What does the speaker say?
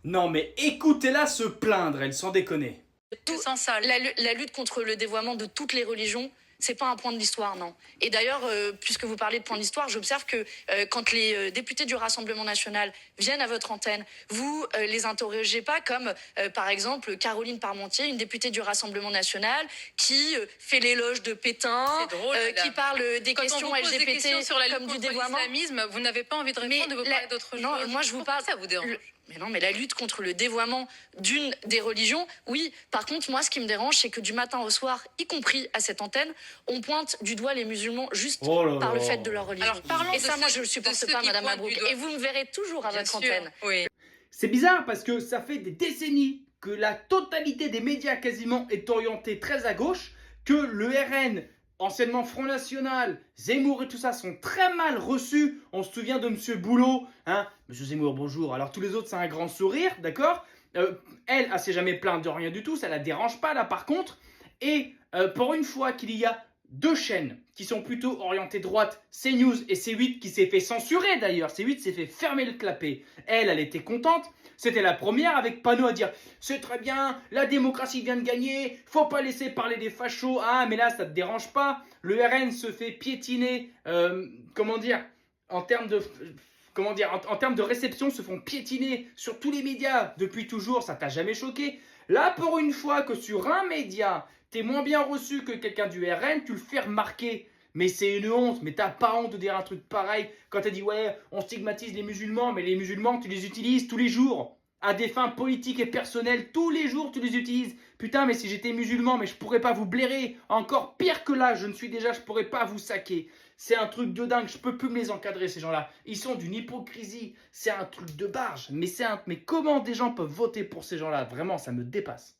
Non mais écoutez-la se plaindre, elle sans déconner. Sans ça. La lutte contre le dévoiement de toutes les religions, c'est pas un point de l'histoire, non. Et d'ailleurs, puisque vous parlez de point de l'histoire, j'observe que quand les députés du Rassemblement national viennent à votre antenne, vous les interrogez pas comme, par exemple, Caroline Parmentier, une députée du Rassemblement national, qui fait l'éloge de Pétain, drôle, qui parle des questions Quand on vous pose LGBT des questions sur la lutte comme du contre dévoiement. l'islamisme, vous n'avez pas envie de répondre et vous parlez d'autre chose. Non, moi je vous Pourquoi parle. ça vous dérange? Mais non, mais la lutte contre le dévoiement d'une des religions, oui. Par contre, moi, ce qui me dérange, c'est que du matin au soir, y compris à cette antenne, on pointe du doigt les musulmans juste par le fait de leur religion. Alors, parlons et de ça, ceux- moi, je le de supporte ceux pas, qui Madame pointent du Mabrouk. doigt. Et vous me verrez toujours à Bien votre sûr, antenne. oui. C'est bizarre parce que ça fait des décennies que la totalité des médias quasiment est orientée très à gauche, que le RN, anciennement Front National, Zemmour et tout ça sont très mal reçus. On se souvient de Monsieur Boulot, hein, Monsieur Zemmour, bonjour. Alors tous les autres, c'est un grand sourire, d'accord. Elle s'est jamais plainte de rien du tout, ça la dérange pas là par contre. Et pour une fois qu'il y a deux chaînes qui sont plutôt orientées droite, CNews et C8 qui s'est fait censurer d'ailleurs, C8 s'est fait fermer le clapet. Elle était contente. C'était la première avec panneau à dire c'est très bien, la démocratie vient de gagner, faut pas laisser parler des fachos. Ah mais là ça te dérange pas. Le RN se fait piétiner, comment dire, en termes de en termes de réception, se font piétiner sur tous les médias depuis toujours, ça t'a jamais choqué. Là, pour une fois que sur un média, t'es moins bien reçu que quelqu'un du RN, tu le fais remarquer. Mais c'est une honte, mais t'as pas honte de dire un truc pareil quand t'as dit ouais, on stigmatise les musulmans, mais les musulmans, tu les utilises tous les jours. À des fins politiques et personnelles, tous les jours tu les utilises. Putain, mais si j'étais musulman, mais je pourrais pas vous blairer. Encore pire que là, je ne suis déjà, je pourrais pas vous saquer. C'est un truc de dingue, je peux plus me les encadrer ces gens-là. Ils sont d'une hypocrisie, c'est un truc de barge. Mais comment des gens peuvent voter pour ces gens-là? Vraiment, ça me dépasse.